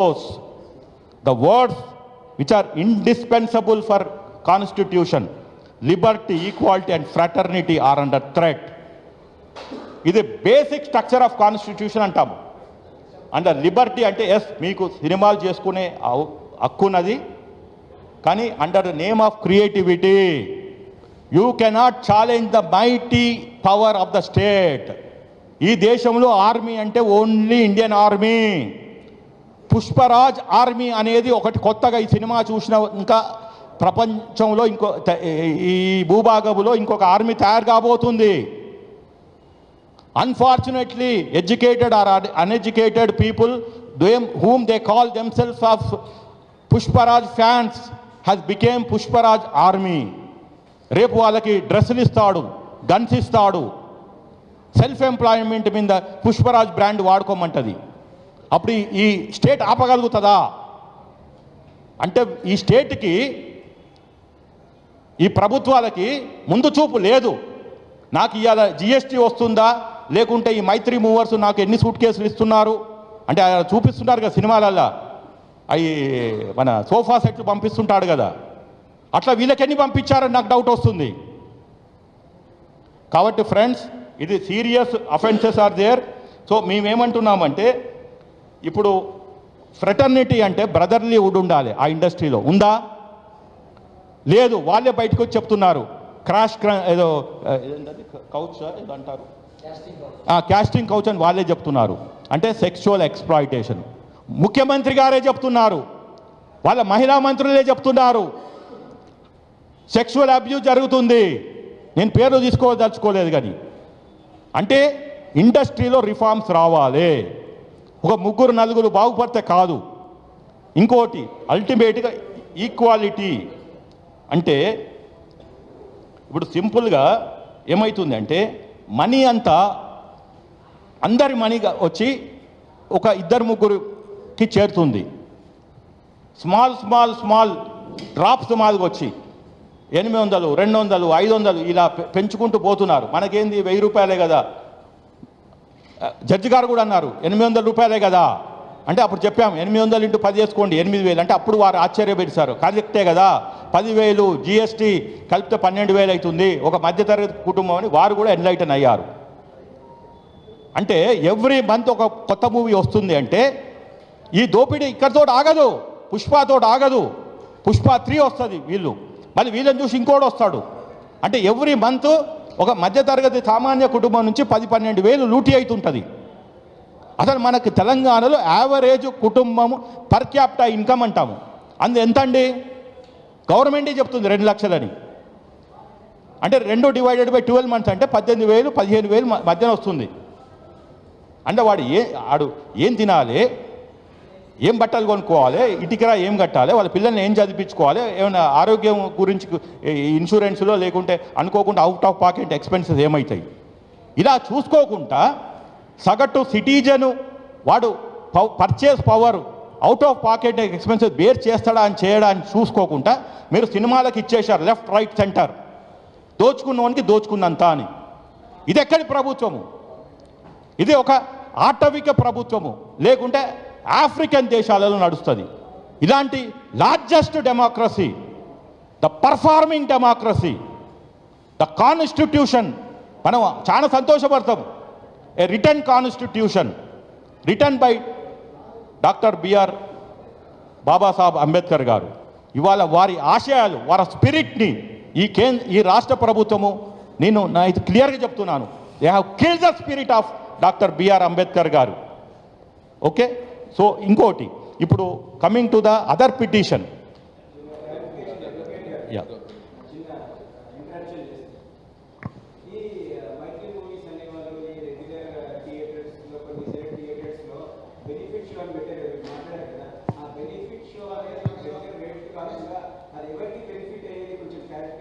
the words which are indispensable for constitution, liberty, equality and fraternity are under threat. ఇది basic structure of constitution అంటాము. And Liberty అంటే yes మీకు సినిమాలు చేసుకునే హక్కు ఉన్నది, కానీ under the name of creativity you cannot challenge the mighty power of the state. ఈ దేశంలో ఆర్మీ అంటే only Indian army. Pushparaj army అనేది ఒకటి కొత్తగా ఈ సినిమా చూసిన ఇంకా ప్రపంచంలో ఈ భూభాగంలో ఇంకొక ఆర్మీ తయారు కాబోతుంది. Unfortunately, educated or uneducated people, whom they call themselves of Pushparaj fans, has become Pushparaj army. రేపు వాళ్ళకి డ్రెస్సులు ఇస్తాడు, గన్స్ ఇస్తాడు, సెల్ఫ్ ఎంప్లాయ్మెంట్ మీద పుష్పరాజ్ బ్రాండ్ వాడుకోమంటది. అప్పుడు ఈ స్టేట్ ఆపగలుగుతుందా? అంటే ఈ స్టేట్కి, ఈ ప్రభుత్వాలకి ముందు చూపు లేదు. నాకు ఇవాళ జిఎస్టీ వస్తుందా, లేకుంటే ఈ మైత్రి మూవర్స్ నాకు ఎన్ని సూట్ కేసులు ఇస్తున్నారు అంటే చూపిస్తున్నారు కదా సినిమాలల్లో, అవి మన సోఫా సెట్లు పంపిస్తుంటాడు కదా, అట్లా వీళ్ళకి ఎన్ని పంపించారని నాకు డౌట్ వస్తుంది. కాబట్టి ఫ్రెండ్స్, ఇది serious offences are there. So మేమేమంటున్నామంటే, ఇప్పుడు ఫ్రెటర్నిటీ అంటే బ్రదర్లీవుడ్ ఉండాలి. ఆ ఇండస్ట్రీలో ఉందా? లేదు. వాళ్ళే బయటకు వచ్చి చెప్తున్నారు. ఏదో కౌచ్ ఏదో అంటారు, క్యాస్టింగ్ కౌచ్ అని వాళ్ళే చెప్తున్నారు. అంటే సెక్షువల్ ఎక్స్ప్లాయిటేషన్. ముఖ్యమంత్రి గారే చెప్తున్నారు, వాళ్ళ మహిళా మంత్రులే చెప్తున్నారు సెక్షువల్ అబ్యూజ్ జరుగుతుంది. నేను పేరు తీసుకోదలుచుకోలేదు కానీ, అంటే ఇండస్ట్రీలో రిఫార్మ్స్ రావాలి. ఒక ముగ్గురు నలుగురు బాగుపడితే కాదు. ఇంకోటి అల్టిమేట్గా ఈక్వాలిటీ. అంటే ఇప్పుడు సింపుల్గా ఏమవుతుంది అంటే, మనీ అంతా అందరి మనీగా వచ్చి ఒక ఇద్దరు ముగ్గురికి చేరుతుంది. Small small small drops Madiga వచ్చి 800, 200, 500 ఇలా పెంచుకుంటూ పోతున్నారు. మనకేంది 1000 రూపాయలే కదా. జడ్జి గారు కూడా అన్నారు 800 రూపాయలే కదా. అంటే అప్పుడు చెప్పాము 800 × 10 చేసుకోండి 8000. అంటే అప్పుడు వారు ఆశ్చర్యపెట్టారు. కరెక్టే కదా, 10,000 జిఎస్టీ కలిపితే 12,000 అవుతుంది ఒక మధ్యతరగతి కుటుంబం అని వారు కూడా ఎన్లైటన్ అయ్యారు. అంటే ఎవ్రీ మంత్ ఒక కొత్త మూవీ వస్తుంది. అంటే ఈ దోపిడీ ఇక్కడితో ఆగదు, పుష్పతో ఆగదు. పుష్ప 3 వస్తుంది, వీళ్ళు మళ్ళీ వీళ్ళని చూసి ఇంకోటి వస్తాడు. అంటే ఎవ్రీ మంత్ ఒక మధ్యతరగతి సామాన్య కుటుంబం నుంచి 10-12,000 లూటీ అవుతుంటుంది. అసలు మనకు తెలంగాణలో యావరేజ్ కుటుంబం పర్ క్యాపిటా ఇన్కమ్ అంటాము, అందు ఎంత అండి? గవర్నమెంటే చెప్తుంది 2 లక్షలని. అంటే 2 డివైడెడ్ బై 12 మంత్స్ అంటే 18,000, 15,000 మధ్యన వస్తుంది. అంటే వాడు ఏం తినాలి, ఏం బట్టలు కొనుక్కోవాలి, ఇటుకరా ఏం కట్టాలి, వాళ్ళ పిల్లల్ని ఏం చదివించుకోవాలి, ఏమైనా ఆరోగ్యం గురించి ఇన్సూరెన్స్లో లేకుంటే అనుకోకుండా అవుట్ ఆఫ్ పాకెట్ ఎక్స్పెన్సెస్ ఏమవుతాయి, ఇలా చూసుకోకుండా సగటు సిటిజను వాడు purchase power out of pocket expenses bear చేస్తాడా అని చేయడానికి చూసుకోకుండా మీరు సినిమాలకు ఇచ్చేశారు లెఫ్ట్ రైట్ సెంటర్, దోచుకున్నవానికి దోచుకున్నంత అని. ఇది ఎక్కడి ప్రభుత్వము? ఇది ఒక ఆటవిక ప్రభుత్వము, లేకుంటే ఆఫ్రికన్ దేశాలలో నడుస్తుంది. ఇలాంటి largest democracy, the performing democracy, the constitution, మనం చాలా సంతోషపడతాం. A written constitution written by doctor BR Babasaheb Ambedkar గారు. ఇవాళ వారి ఆశయాలు, వారి స్పిరిట్ని ఈ రాష్ట్ర ప్రభుత్వము, నేను ఇది క్లియర్గా చెప్తున్నాను, they have killed the spirit of doctor B R Ambedkar garu. Okay. So ఇంకోటి, ఇప్పుడు coming to the other petition,